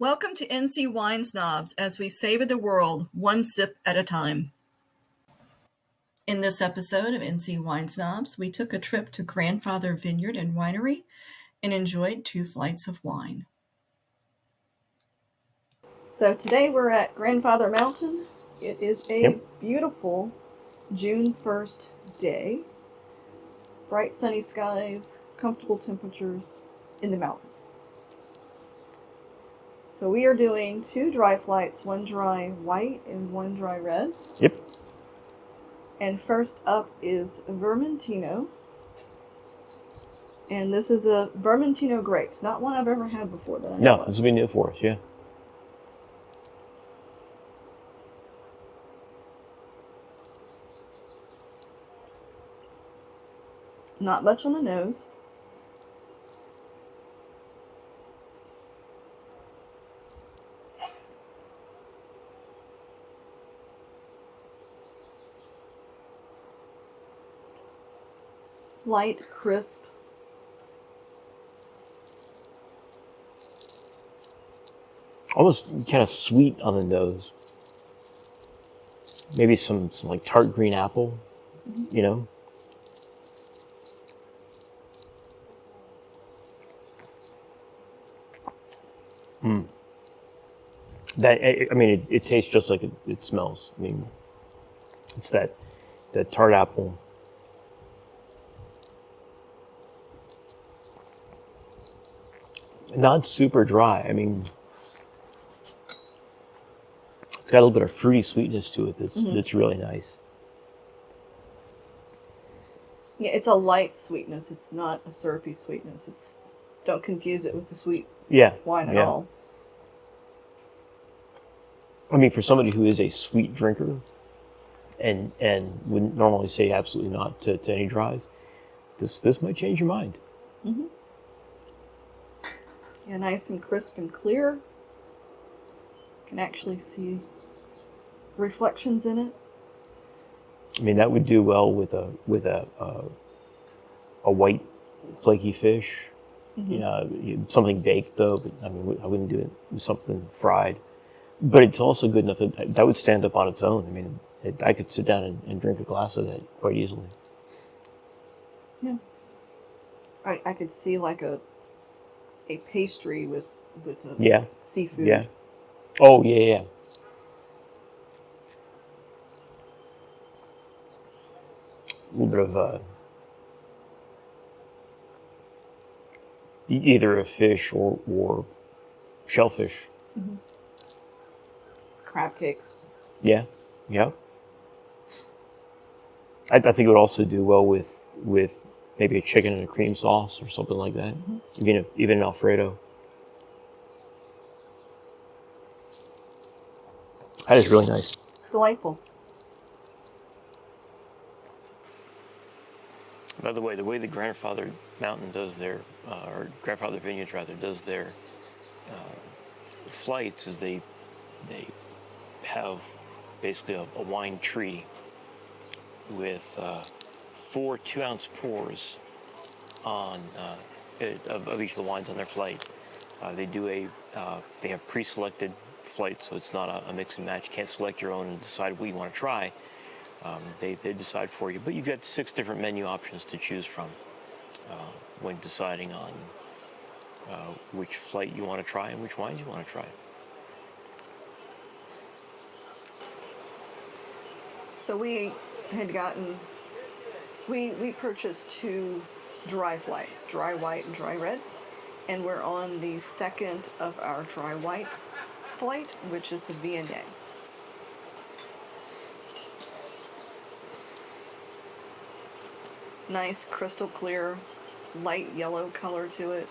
Welcome to NC Wine Snobs as we savor the world one sip at a time. In this episode of NC Wine Snobs, we took a trip to Grandfather Vineyard and Winery and enjoyed 2 flights of wine. So today we're at Grandfather Mountain. It is a beautiful June 1st day. Bright sunny skies, comfortable temperatures in the mountains. So we are doing 2 dry flights, 1 dry white and 1 dry red. Yep. And first up is Vermentino. And this is a Vermentino grapes, not one I've ever had before that I know No, of. this will be new for us, yeah. Not much on the nose. Light, crisp. Almost kind of sweet on the nose. Maybe some like tart green apple, you know? It tastes just like it smells. I mean, it's that tart apple. Not super dry. I mean, it's got a little bit of fruity sweetness to it that's really nice. Yeah, it's a light sweetness. It's not a syrupy sweetness. Don't confuse it with the sweet wine at all. I mean, for somebody who is a sweet drinker and would normally say absolutely not to any dries, this might change your mind. Mm-hmm. Yeah, nice and crisp and clear. Can actually see reflections in it. I mean, that would do well with a white flaky fish. Mm-hmm. You know, something baked though. But I mean, I wouldn't do it with something fried. But it's also good enough that would stand up on its own. I mean, I could sit down and drink a glass of that quite easily. Yeah, I could see like a pastry with a seafood. Yeah. Oh yeah. A little bit of either a fish or shellfish. Mm-hmm. Crab cakes. Yeah. I think it would also do well with maybe a chicken and a cream sauce or something like that. Mm-hmm. Even an Alfredo. That is really nice. Delightful. By the way the Grandfather Mountain does their, or Grandfather Vineyards rather, does their flights is they have basically a wine tree with 4 2-ounce pours on of each of the wines on their flight. They have pre-selected flights, so it's not a mix and match. You can't select your own and decide what you want to try. They decide for you, but you've got 6 different menu options to choose from when deciding on which flight you want to try and which wines you want to try. So we purchased 2 dry flights, dry white and dry red, and we're on the second of our dry white flight, which is the Viognier. Nice crystal clear, light yellow color to it,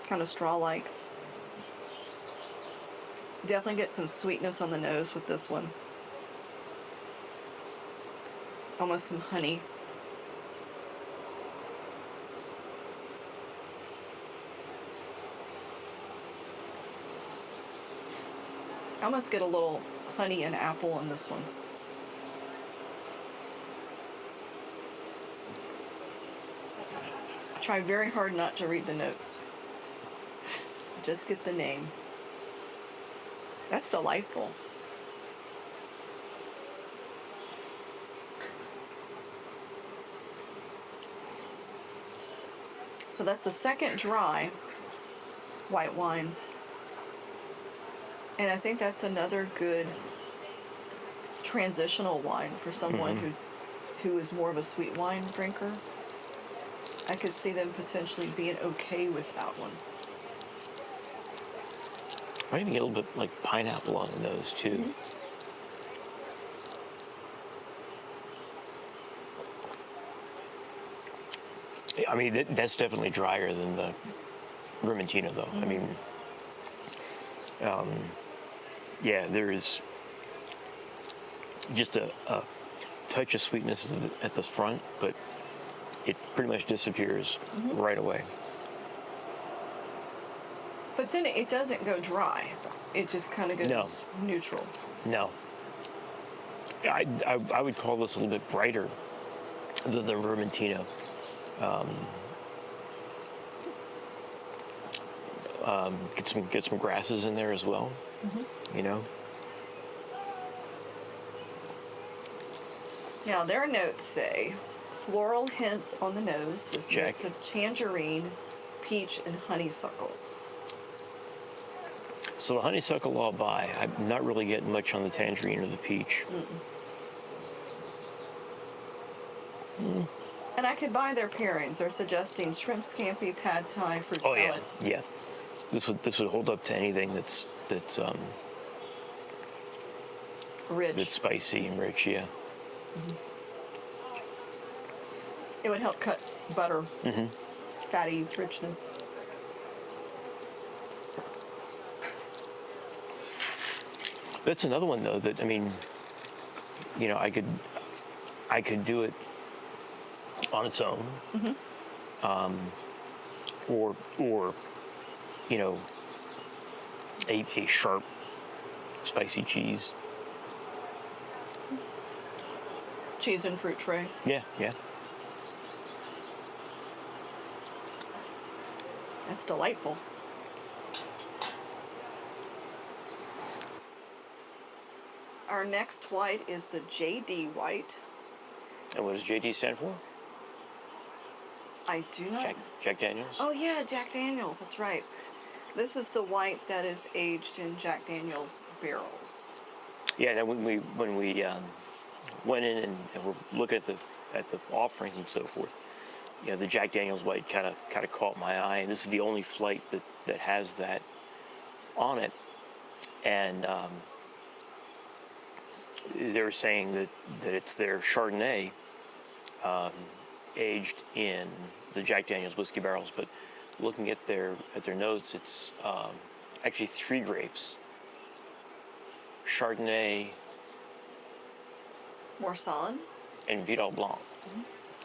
kind of straw-like. Definitely get some sweetness on the nose with this one. Almost some honey. I almost get a little honey and apple in this one. I try very hard not to read the notes. Just get the name. That's delightful. So that's the second dry white wine. And I think that's another good transitional wine for someone who is more of a sweet wine drinker. I could see them potentially being okay with that one. Might even get a little bit like pineapple on the nose too. I mean, that's definitely drier than the Vermentino, though. I mean, yeah, there is just a touch of sweetness at the front, but it pretty much disappears right away. But then it doesn't go dry. It just kind of goes neutral. No. I would call this a little bit brighter than the Vermentino. Get some grasses in there as well. You know. Now their notes say floral hints on the nose with notes of tangerine, peach, and honeysuckle. So the honeysuckle I'll buy. I'm not really getting much on the tangerine or the peach. And I could buy their pairings. They're suggesting shrimp scampi, pad thai, fruit salad. Yeah. This would hold up to anything that's Rich. That's spicy and rich. Yeah. It would help cut butter. Fatty richness. That's another one though that, I mean, you know, I could do it on its own, or you know, a sharp, spicy cheese. Cheese and fruit tray. Yeah. That's delightful. Our next white is the JD white. And what does JD stand for? I do not. Jack Daniels. Oh yeah, Jack Daniels. That's right. This is the white that is aged in Jack Daniels barrels. Yeah. Now when we went in and were looking at the offerings and so forth, you know, the Jack Daniels white kind of caught my eye, and this is the only flight that has that on it, and they were saying that it's their Chardonnay aged in the Jack Daniels whiskey barrels, but looking at their notes, it's actually 3 grapes: Chardonnay, Marsanne, and Vidal Blanc.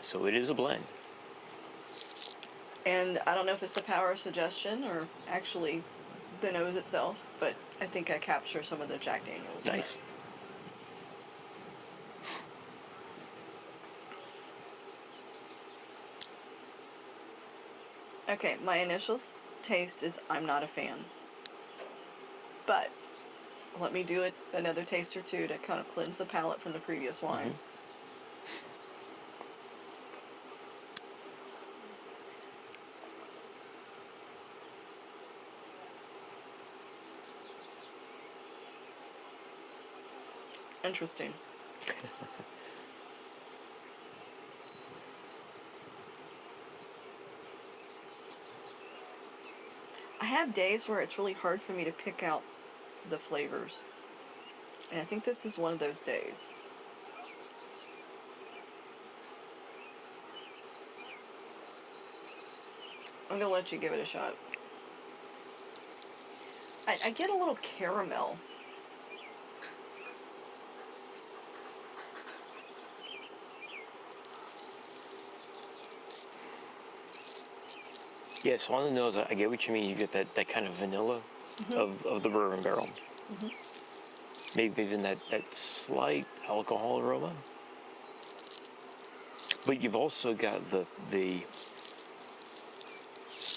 So it is a blend. And I don't know if it's the power of suggestion or actually the nose itself, but I think I capture some of the Jack Daniels. Nice. Okay, my initial taste is I'm not a fan. But let me do it another taste or two to kind of cleanse the palate from the previous wine. It's interesting. I have days where it's really hard for me to pick out the flavors. And I think this is one of those days. I'm going to let you give it a shot. I get a little caramel. Yeah, so on the nose, I get what you mean. You get that kind of vanilla of the bourbon barrel. Maybe even that slight alcohol aroma. But you've also got the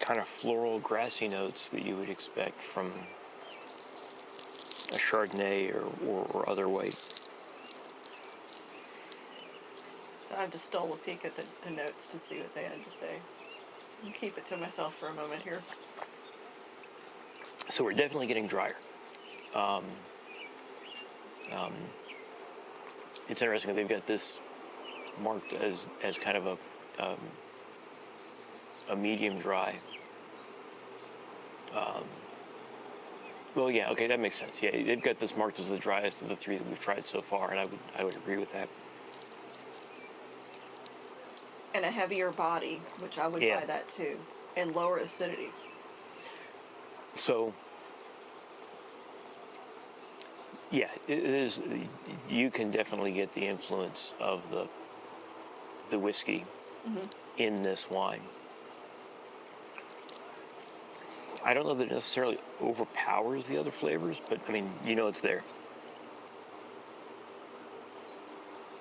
kind of floral, grassy notes that you would expect from a Chardonnay or other white. So I just stole a peek at the notes to see what they had to say. I'll keep it to myself for a moment here. So we're definitely getting drier. It's interesting that they've got this marked as kind of a medium dry. Well, yeah, okay, that makes sense. Yeah, they've got this marked as the driest of the three that we've tried so far, and I would agree with that. And a heavier body, which I would Yeah. buy that too, and lower acidity. So, yeah, it is. You can definitely get the influence of the whiskey in this wine. I don't know that it necessarily overpowers the other flavors, but I mean, you know, it's there.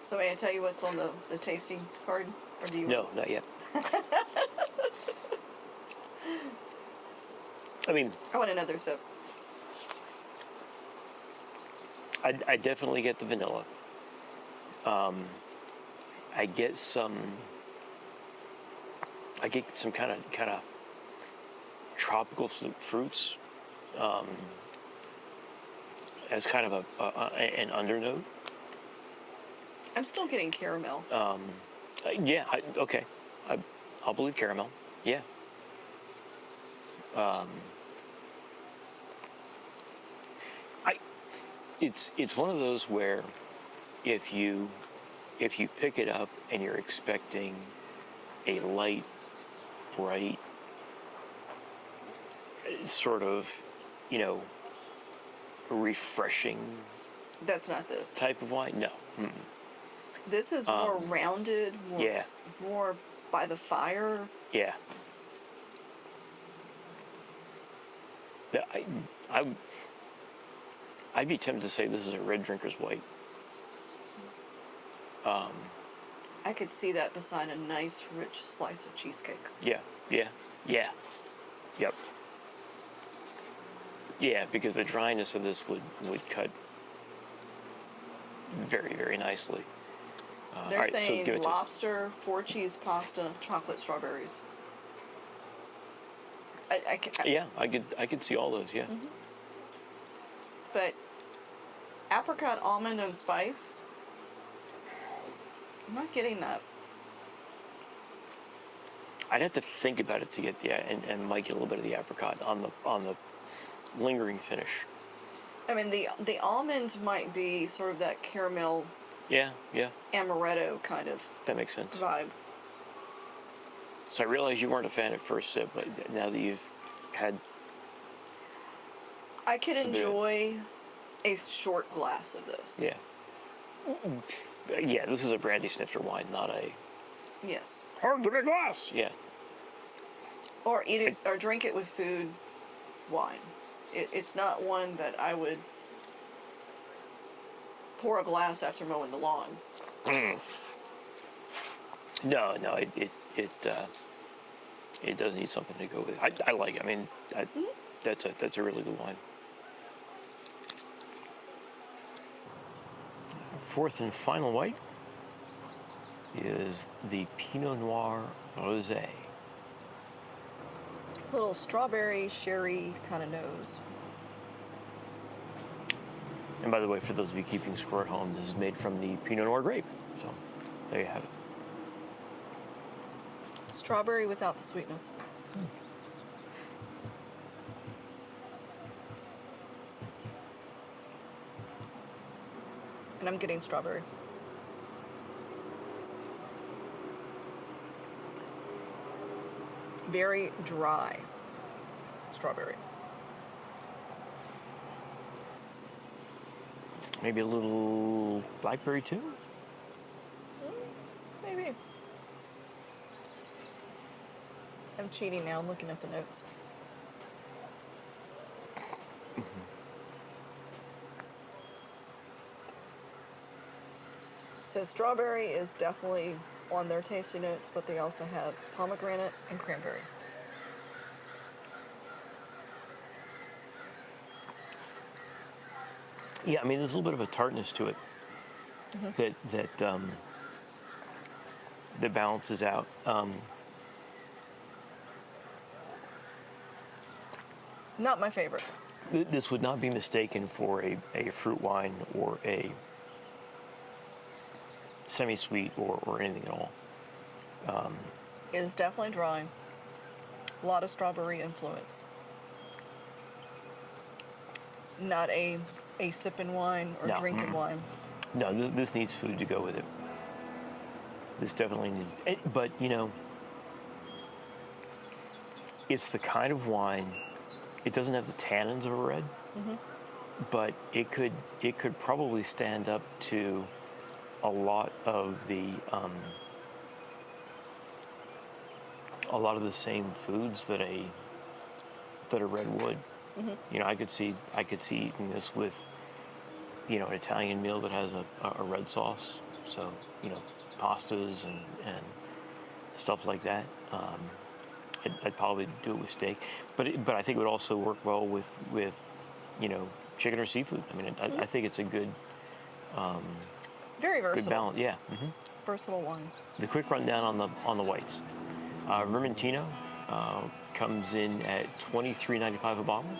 So may I tell you what's on the tasting card? Or do you? No, not yet. I mean, I want another sip. I definitely get the vanilla. I get some kind of tropical fruits as kind of an undernote. I'm still getting caramel. Yeah, okay. I'll believe caramel. Yeah. It's one of those where if you pick it up and you're expecting a light, bright, sort of, you know, refreshing That's not this. type of wine, no. Mm-mm. This is more rounded, more by the fire. Yeah. I'd be tempted to say this is a red drinker's white. I could see that beside a nice, rich slice of cheesecake. Yeah. Yep. Yeah, because the dryness of this would cut very, very nicely. They're all right, so saying give it to us. lobster, 4-cheese pasta, chocolate strawberries. Yeah, I could see all those. Yeah. Mm-hmm. But apricot, almond, and spice. I'm not getting that. I'd have to think about it to get and might get a little bit of the apricot on the lingering finish. I mean, the almond might be sort of that caramel. Yeah. Amaretto kind of. That makes sense. Vibe. So I realize you weren't a fan at first sip, but now that you've had, I could enjoy a short glass of this. Yeah, this is a brandy snifter wine, not a Yes. hard to a glass. Yeah. Or eat it or drink it with food. Wine. It's not one that I would pour a glass after mowing the lawn. No, it does need something to go with it. I like it. I mean, that's a really good wine. Fourth and final white is the Pinot Noir Rosé. Little strawberry, sherry kind of nose. And by the way, for those of you keeping score at home, this is made from the Pinot Noir grape. So there you have it. Strawberry without the sweetness. And I'm getting strawberry. Very dry strawberry. Maybe a little blackberry too? Maybe. I'm cheating now. I'm looking at the notes. So strawberry is definitely on their tasty notes, but they also have pomegranate and cranberry. Yeah, I mean, there's a little bit of a tartness to it that balances out. Not my favorite. This would not be mistaken for a fruit wine or a semi-sweet or anything at all. It is definitely dry. A lot of strawberry influence. Not a sipping wine or No. drinking wine. No, this needs food to go with it. This definitely needs, but you know, it's the kind of wine, it doesn't have the tannins of a red, but it could probably stand up to a lot of the same foods that a red would. You know, I could see eating this with, you know, an Italian meal that has a red sauce. So, you know, pastas and stuff like that. I'd probably do it with steak, but I think it would also work well with you know, chicken or seafood. I mean, I think it's a good Very good versatile. balance. Yeah. Versatile wine. The quick rundown on the whites. Vermentino comes in at $23.95 a bottle.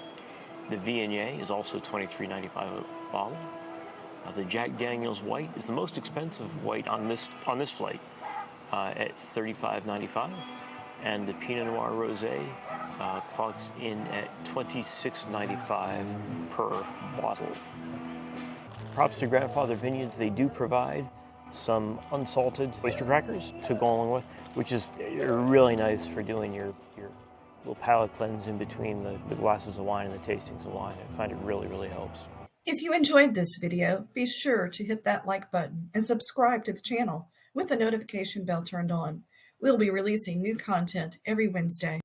The Viognier is also $23.95 a bottle. The Jack Daniel's white is the most expensive white on this flight at $35.95, and the Pinot Noir Rosé clocks in at $26.95 per bottle. Props to Grandfather Vineyards. They do provide some unsalted oyster crackers to go along with, which is really nice for doing your little palate cleanse in between the glasses of wine and the tastings of wine. I find it really helps. If you enjoyed this video, be sure to hit that like button and subscribe to the channel with the notification bell turned on. We'll be releasing new content every Wednesday.